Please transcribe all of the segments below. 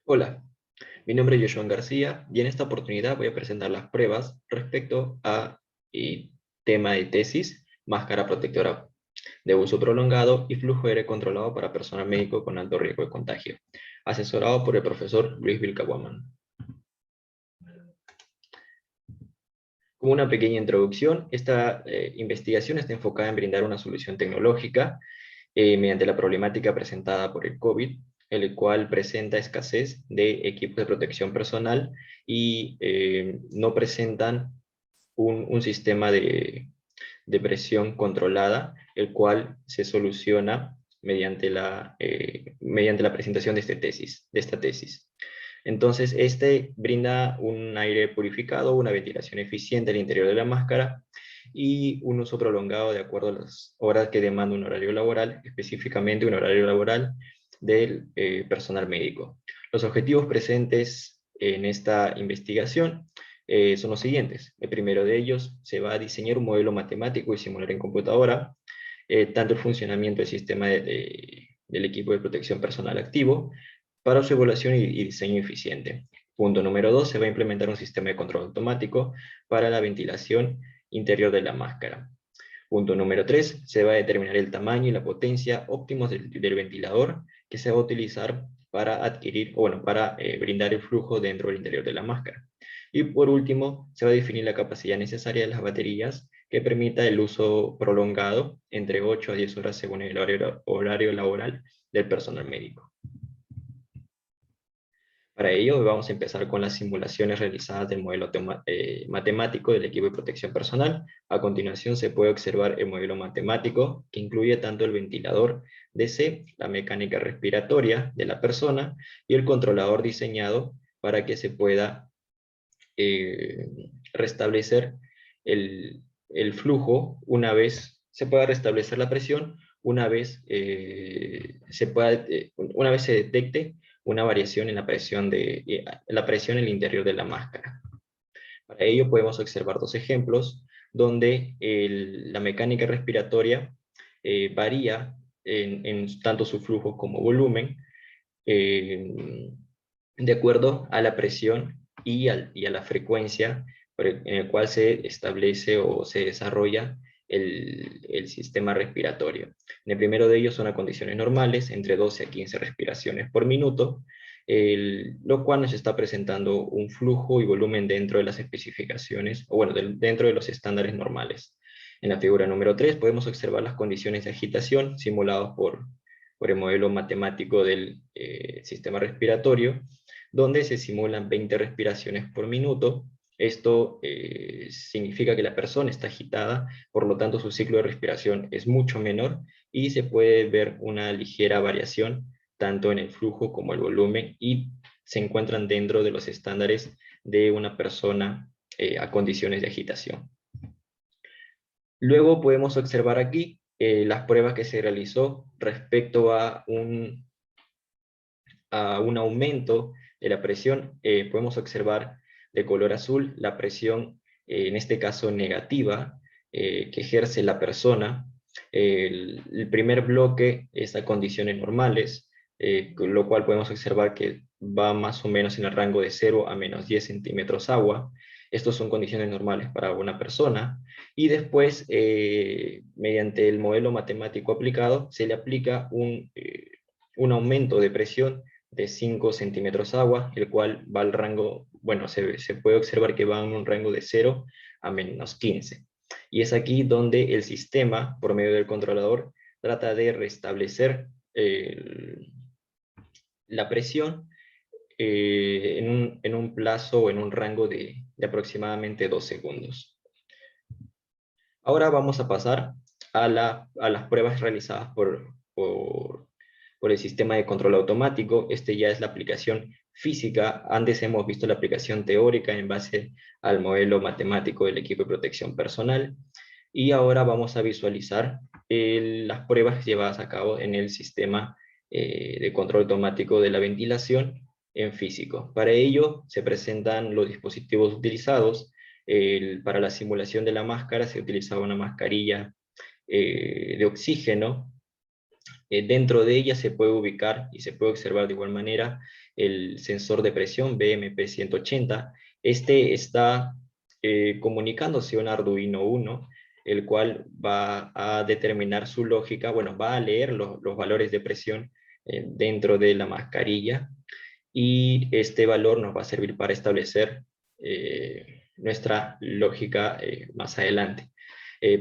Hola, mi nombre es Joshua García y en esta oportunidad voy a presentar las pruebas respecto a tema de tesis, máscara protectora de uso prolongado y flujo aéreo controlado para personal médico con alto riesgo de contagio, asesorado por el profesor Luis Vilcahuamán. Como una pequeña introducción, esta investigación está enfocada en brindar una solución tecnológica mediante la problemática presentada por el COVID, el cual presenta escasez de equipos de protección personal y no presentan un sistema de presión controlada, el cual se soluciona mediante la presentación de esta tesis. Entonces, este brinda un aire purificado, una ventilación eficiente al interior de la máscara y un uso prolongado de acuerdo a las horas que demanda un horario laboral, específicamente un horario laboral del personal médico. Los objetivos presentes en esta investigación son los siguientes. El primero de ellos, se va a diseñar un modelo matemático y simular en computadora tanto el funcionamiento del sistema del equipo de protección personal activo, para su evaluación y diseño eficiente. Punto número 2, se va a implementar un sistema de control automático para la ventilación interior de la máscara. Punto número 3, se va a determinar el tamaño y la potencia óptimos del ventilador que se va a utilizar para adquirir, o bueno, para brindar el flujo dentro del interior de la máscara. Y por último, se va a definir la capacidad necesaria de las baterías que permita el uso prolongado entre 8 a 10 horas según el horario laboral del personal médico. Para ello, vamos a empezar con las simulaciones realizadas del modelo matemático del equipo de protección personal. A continuación, se puede observar el modelo matemático, que incluye tanto el ventilador DC, la mecánica respiratoria de la persona y el controlador diseñado para que se pueda restablecer el flujo una vez se pueda restablecer la presión, una vez se detecte una variación en la presión en el interior de la máscara. Para ello podemos observar dos ejemplos donde la mecánica respiratoria varía en tanto su flujo como volumen de acuerdo a la presión y a la frecuencia en el cual se establece o se desarrolla el sistema respiratorio. En el primero de ellos son a condiciones normales, entre 12 a 15 respiraciones por minuto, lo cual nos está presentando un flujo y volumen dentro de las especificaciones, o bueno, dentro de los estándares normales. En la figura número 3 podemos observar las condiciones de agitación simuladas por el modelo matemático del sistema respiratorio, donde se simulan 20 respiraciones por minuto. Esto significa que la persona está agitada, por lo tanto su ciclo de respiración es mucho menor y se puede ver una ligera variación tanto en el flujo como el volumen y se encuentran dentro de los estándares de una persona a condiciones de agitación. Luego podemos observar aquí las pruebas que se realizó respecto a un aumento de la presión. Podemos observar de color azul la presión, en este caso negativa, que ejerce la persona. El primer bloque es a condiciones normales, con lo cual podemos observar que va más o menos en el rango de 0 a menos 10 centímetros agua. Estos son condiciones normales para una persona. Y después, mediante el modelo matemático aplicado, se le aplica un aumento de presión de 5 centímetros agua, el cual va al rango, bueno, se puede observar que va en un rango de 0 a menos 15. Y es aquí donde el sistema, por medio del controlador, trata de restablecer la presión en un plazo o en un rango de aproximadamente 2 segundos. Ahora vamos a pasar a las pruebas realizadas por el sistema de control automático. Este ya es la aplicación física. Antes hemos visto la aplicación teórica en base al modelo matemático del equipo de protección personal. Y ahora vamos a visualizar las pruebas llevadas a cabo en el sistema de control automático de la ventilación en físico. Para ello se presentan los dispositivos utilizados. Para la simulación de la máscara se utilizaba una mascarilla de oxígeno, Dentro de ella se puede ubicar y se puede observar de igual manera el sensor de presión BMP180. Este está comunicándose a un Arduino Uno, el cual va a determinar su lógica, bueno, va a leer los valores de presión dentro de la mascarilla, y este valor nos va a servir para establecer nuestra lógica más adelante.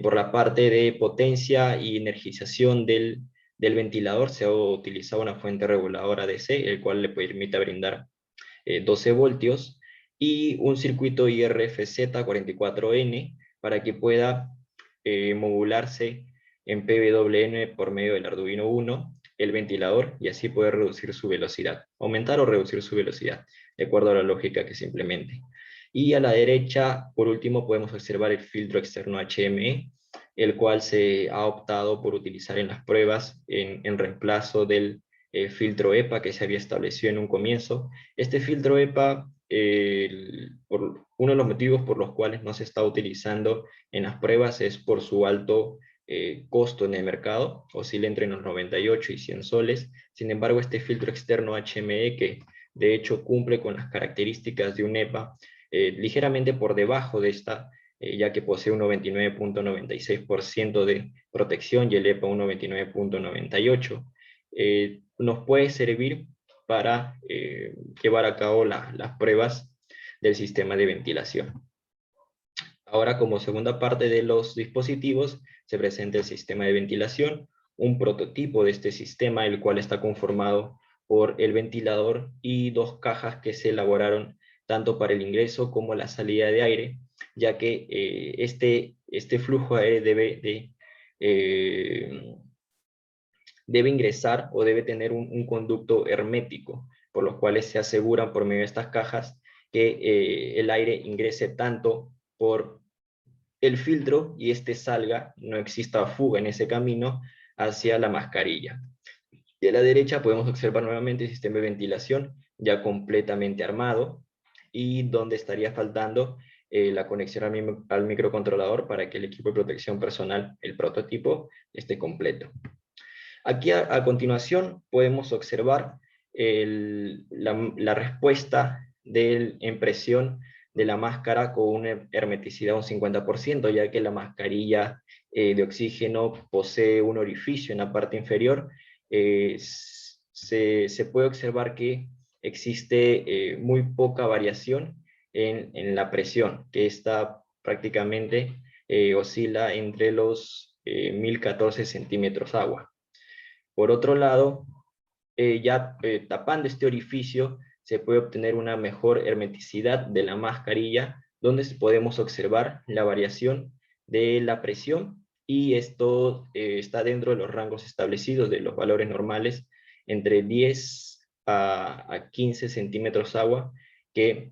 Por la parte de potencia y energización del ventilador, se ha utilizado una fuente reguladora DC, el cual le permite brindar 12 voltios, y un circuito IRFZ44N para que pueda modularse en PWM por medio del Arduino Uno el ventilador, y así poder reducir su velocidad, aumentar o reducir su velocidad, de acuerdo a la lógica que se implemente. Y a la derecha, por último, podemos observar el filtro externo HME, el cual se ha optado por utilizar en las pruebas en reemplazo del filtro EPA que se había establecido en un comienzo. Este filtro EPA, uno de los motivos por los cuales no se está utilizando en las pruebas es por su alto costo en el mercado, oscila entre los 98 y 100 soles. Sin embargo, este filtro externo HME, que de hecho cumple con las características de un EPA, ligeramente por debajo de esta, ya que posee un 99.96% de protección y el EPA un 99.98%, nos puede servir para llevar a cabo las pruebas del sistema de ventilación. Ahora, como segunda parte de los dispositivos, se presenta el sistema de ventilación, un prototipo de este sistema, el cual está conformado por el ventilador y dos cajas que se elaboraron tanto para el ingreso como la salida de aire, ya que este flujo de aire debe ingresar o debe tener un conducto hermético, por los cuales se aseguran por medio de estas cajas que el aire ingrese tanto por el filtro y este salga, no exista fuga en ese camino hacia la mascarilla. Y a la derecha podemos observar nuevamente el sistema de ventilación ya completamente armado, y donde estaría faltando la conexión al microcontrolador para que el equipo de protección personal, el prototipo, esté completo. Aquí a continuación podemos observar la respuesta en presión de la máscara con una hermeticidad de un 50%, ya que la mascarilla de oxígeno posee un orificio en la parte inferior. Se puede observar que existe muy poca variación en la presión, que está prácticamente oscila entre los 1014 centímetros agua. Por otro lado, tapando este orificio, se puede obtener una mejor hermeticidad de la mascarilla, donde podemos observar la variación de la presión, y esto está dentro de los rangos establecidos de los valores normales, entre 10 a 15 centímetros agua que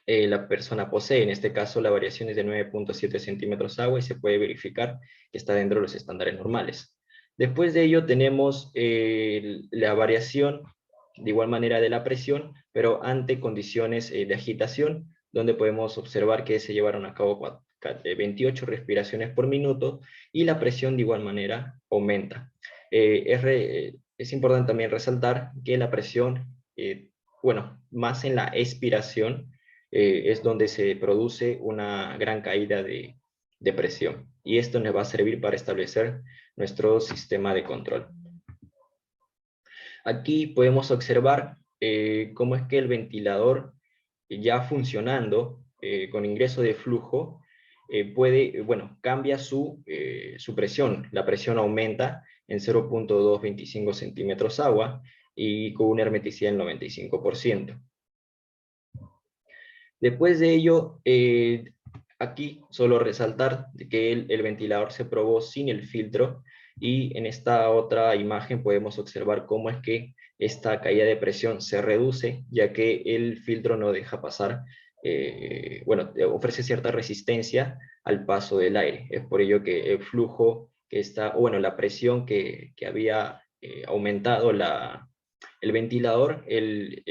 la persona posee. En este caso, la variación es de 9.7 centímetros agua, y se puede verificar que está dentro de los estándares normales. Después de ello tenemos la variación de igual manera de la presión, pero ante condiciones de agitación, donde podemos observar que se llevaron a cabo 28 respiraciones por minuto, y la presión de igual manera aumenta. Es importante también resaltar que la presión, bueno, más en la expiración, es donde se produce una gran caída de presión, y esto nos va a servir para establecer nuestro sistema de control. Aquí podemos observar cómo es que el ventilador, ya funcionando con ingreso de flujo, cambia su presión. La presión aumenta en 0.225 centímetros agua, y con una hermeticidad del 95%. Después de ello, aquí solo resaltar que el ventilador se probó sin el filtro, y en esta otra imagen podemos observar cómo es que esta caída de presión se reduce, ya que el filtro no deja pasar, ofrece cierta resistencia al paso del aire. Es por ello que el flujo que está, la presión que había aumentado el ventilador, el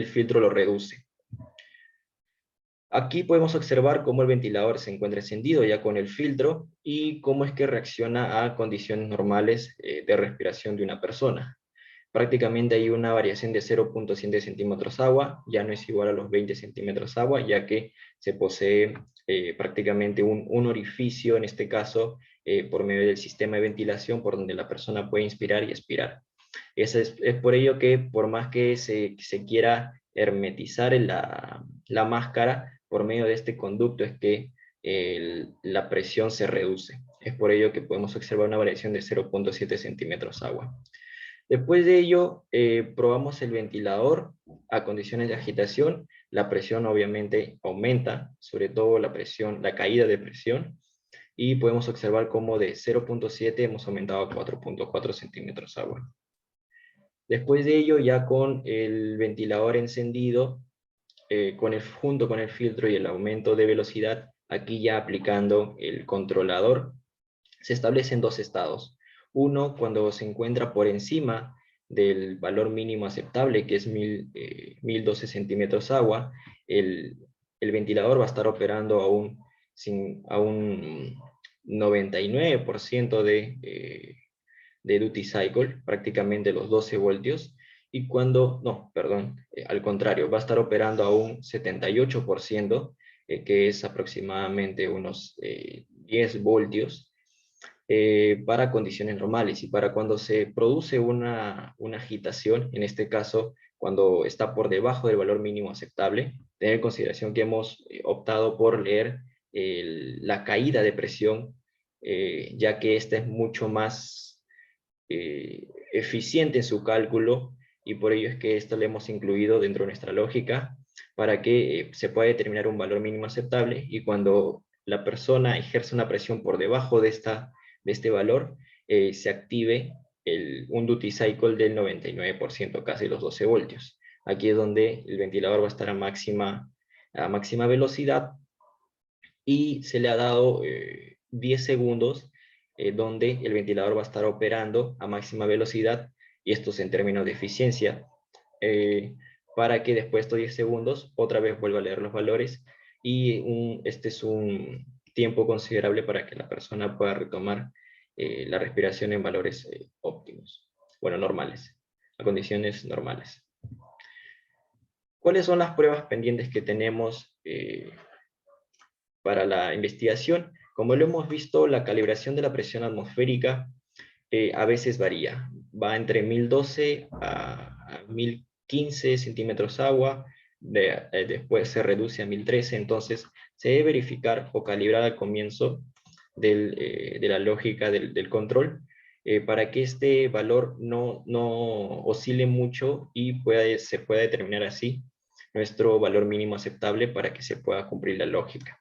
filtro lo reduce. Aquí podemos observar cómo el ventilador se encuentra encendido ya con el filtro y cómo es que reacciona a condiciones normales de respiración de una persona. Prácticamente hay una variación de 0,7 centímetros agua, ya no es igual a los 20 centímetros agua, ya que se posee prácticamente un orificio, en este caso, por medio del sistema de ventilación, por donde la persona puede inspirar y expirar. Es por ello que por más que se quiera hermetizar la máscara, por medio de este conducto es que la presión se reduce. Es por ello que podemos observar una variación de 0,7 centímetros agua. Después de ello, probamos el ventilador a condiciones de agitación. La presión obviamente aumenta, sobre todo la presión, la caída de presión, y podemos observar cómo de 0,7 hemos aumentado a 4,4 centímetros agua. Después de ello, ya con el ventilador encendido, junto con el filtro y el aumento de velocidad, aquí ya aplicando el controlador, se establecen dos estados. Uno, cuando se encuentra por encima del valor mínimo aceptable, que es 1012 centímetros agua, el, el ventilador va a estar operando a un 99% de duty cycle, prácticamente los 12 voltios, y cuando, no, perdón, al contrario, va a estar operando a un 78%, que es aproximadamente unos 10 voltios, para condiciones normales. Y para cuando se produce una agitación, en este caso, cuando está por debajo del valor mínimo aceptable, tener en consideración que hemos optado por leer la caída de presión, ya que esta es mucho más eficiente en su cálculo, y por ello es que esto lo hemos incluido dentro de nuestra lógica para que se pueda determinar un valor mínimo aceptable, y cuando la persona ejerce una presión por debajo de este valor, se active un duty cycle del 99%, casi los 12 voltios. Aquí es donde el ventilador va a estar a máxima velocidad, y se le ha dado 10 segundos donde el ventilador va a estar operando a máxima velocidad, y esto es en términos de eficiencia, eh, para que después de estos 10 segundos otra vez vuelva a leer los valores, y este es un tiempo considerable para que la persona pueda retomar la respiración en valores óptimos, bueno, normales, a condiciones normales. ¿Cuáles son las pruebas pendientes que tenemos para la investigación? Como lo hemos visto, la calibración de la presión atmosférica a veces varía. Va entre 1012 a 1015 centímetros agua, después se reduce a 1013, entonces se debe verificar o calibrar al comienzo de la lógica del control, para que este valor no oscile mucho y se pueda determinar así nuestro valor mínimo aceptable para que se pueda cumplir la lógica.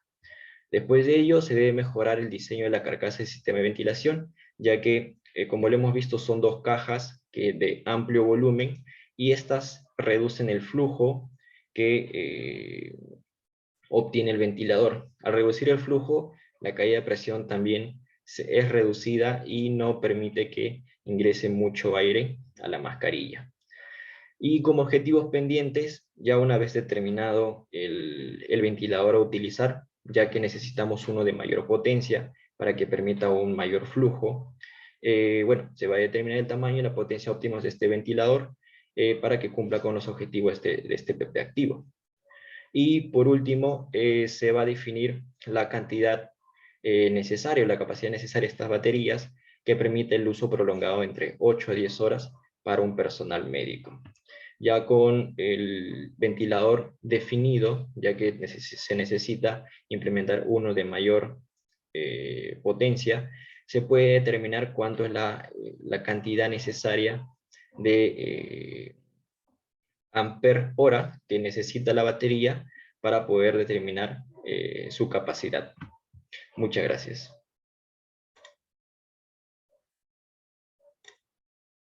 Después de ello, se debe mejorar el diseño de la carcasa del sistema de ventilación, ya que, como lo hemos visto, son dos cajas de amplio volumen, y estas reducen el flujo que obtiene el ventilador. Al reducir el flujo, la caída de presión también es reducida y no permite que ingrese mucho aire a la mascarilla. Y como objetivos pendientes, ya una vez determinado el ventilador a utilizar, ya que necesitamos uno de mayor potencia para que permita un mayor flujo, bueno, se va a determinar el tamaño y la potencia óptimos de este ventilador, para que cumpla con los objetivos de este PP activo. Y por último, se va a definir la cantidad necesaria, o la capacidad necesaria de estas baterías, que permite el uso prolongado entre 8 a 10 horas para un personal médico. Ya con el ventilador definido, ya que se necesita implementar uno de mayor potencia, se puede determinar cuánto es la cantidad necesaria de amper hora que necesita la batería para poder determinar su capacidad. Muchas gracias.